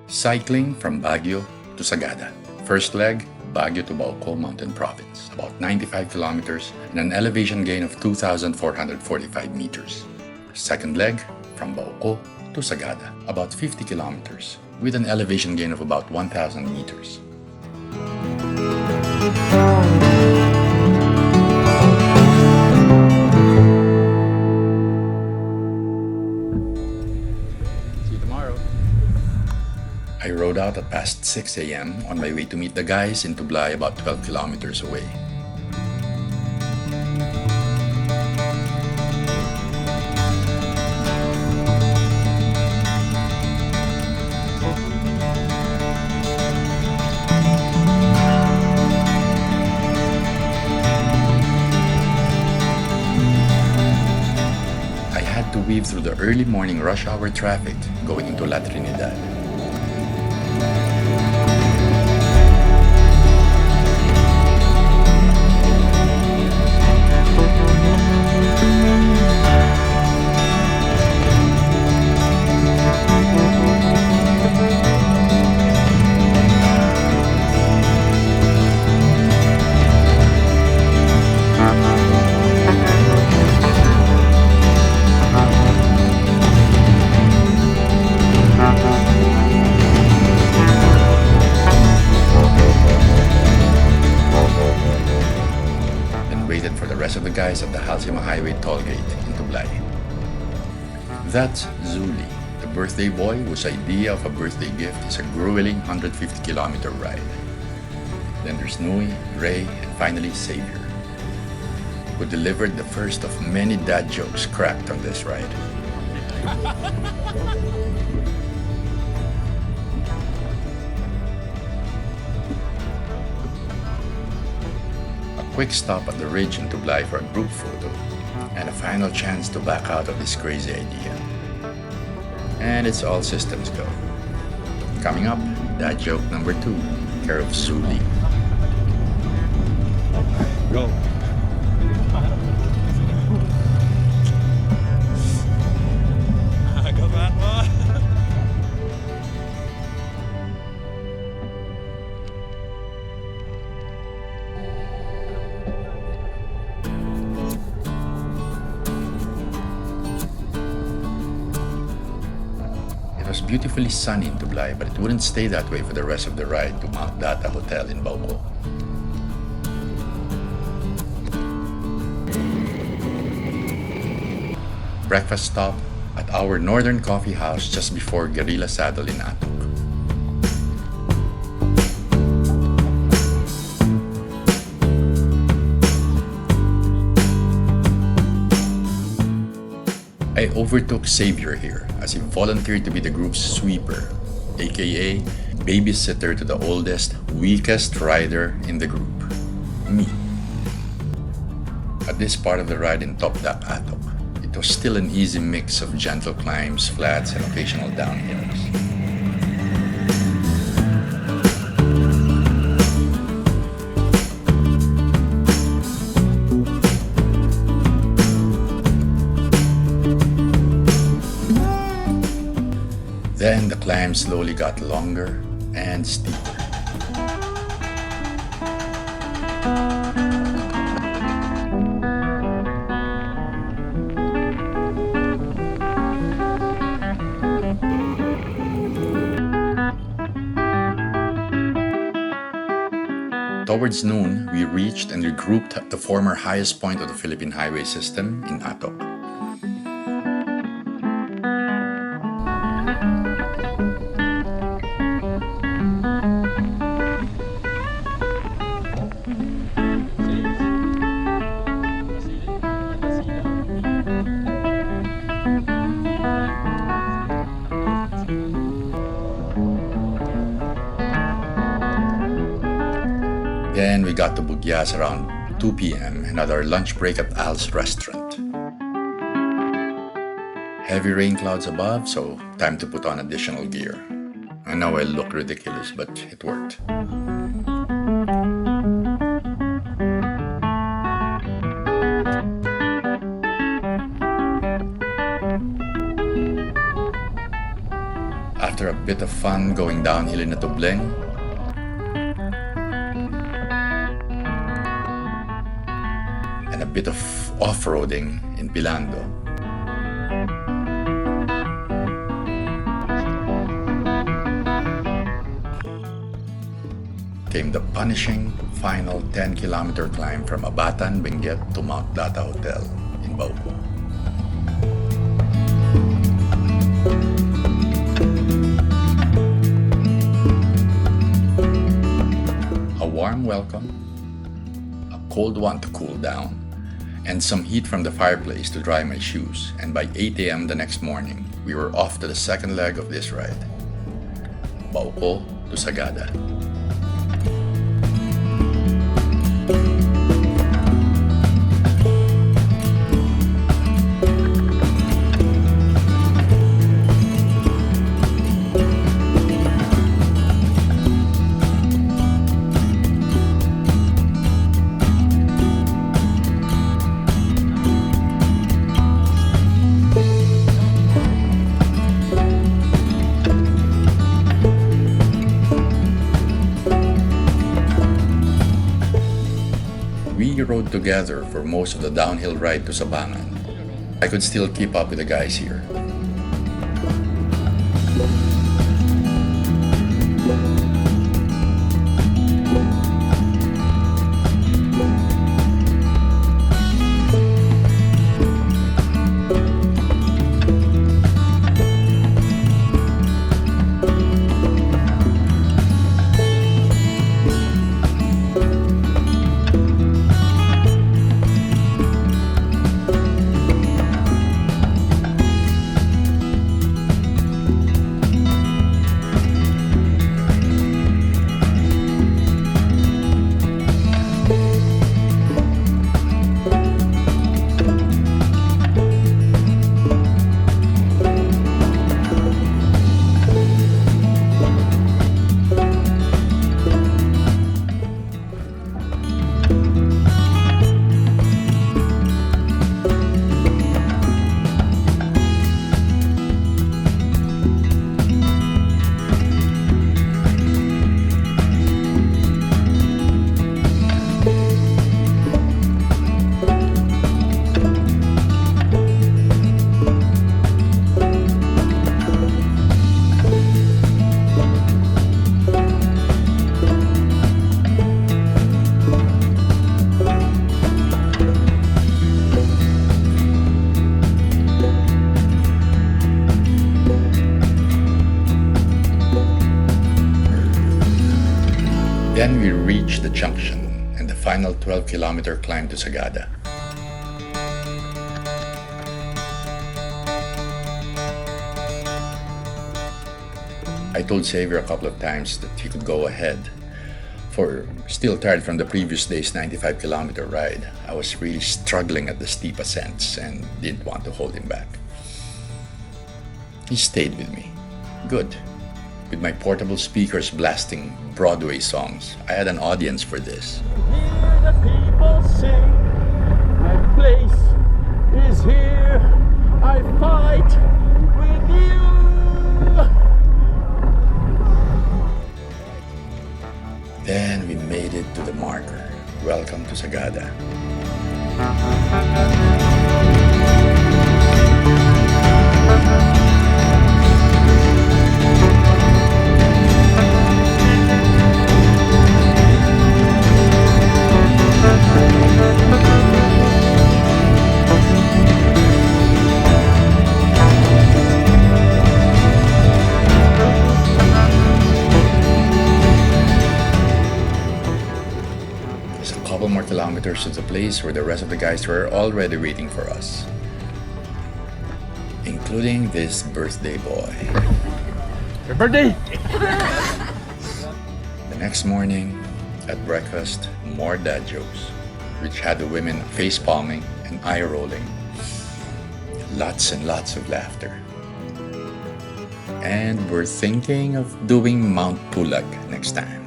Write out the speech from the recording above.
Cycling from Baguio to Sagada. First leg, Baguio to Bauko Mountain Province, about 95 kilometers and an elevation gain of 2,445 meters. Second leg, from Bauko to Sagada, about 50 kilometers with an elevation gain of about 1,000 meters. I rode out at past 6 a.m. on my way to meet the guys in Tublay about 12 kilometers away. I had to weave through the early morning rush hour traffic going into La Trinidad. Of the guys at the Halsema Highway tollgate in Tublay. That's Zulli, the birthday boy whose idea of a birthday gift is a grueling 150-kilometer ride. Then there's Nui, Ray, and finally Savior, who delivered the first of many dad jokes cracked on this ride. Quick stop at the ridge in Tublay for a group photo, and a final chance to back out of this crazy idea. And it's all systems go. Coming up, dad joke number 2, care of Zulli. Go. It was beautifully sunny in Tublay, but it wouldn't stay that way for the rest of the ride to Mount Data Hotel in Bauko. Breakfast stop at our northern coffee house just before Guerrilla Saddle in Atok. I overtook Savior here as he volunteered to be the group's sweeper, aka babysitter to the oldest, weakest rider in the group, me. At this part of the ride in Top Dak Atok, it was still an easy mix of gentle climbs, flats, and occasional downhills. Then the climb slowly got longer and steeper. Towards noon, we reached and regrouped at the former highest point of the Philippine highway system in Atok. Then we got to Buguias around 2 p.m. and had our lunch break at Al's restaurant. Heavy rain clouds above, so time to put on additional gear. I know I look ridiculous, but it worked. After a bit of fun going downhill in the Tublay, and a bit of off-roading in Pilando, came the punishing final 10-kilometer climb from Abatan, Benguet to Mount Data Hotel in Bauko. A warm welcome, a cold one to cool down, and some heat from the fireplace to dry my shoes, and by 8 a.m. the next morning, we were off to the second leg of this ride, Bauko to Sagada. We rode together for most of the downhill ride to Sabangan. I could still keep up with the guys here. Then we reached the junction and the final 12-kilometer climb to Sagada. I told Xavier a couple of times that he could go ahead, for still tired from the previous day's 95-kilometer ride. I was really struggling at the steep ascents and didn't want to hold him back. He stayed with me. Good. With my portable speakers blasting Broadway songs, I had an audience for this. Hear the people sing, my place is here, I fight with you. Then we made it to the marker. Welcome to Sagada. Couple more kilometers to the place where the rest of the guys were already waiting for us, including this birthday boy. Your birthday! The next morning, at breakfast, more dad jokes, which had the women face palming and eye rolling. Lots and lots of laughter. And we're thinking of doing Mount Pulag next time.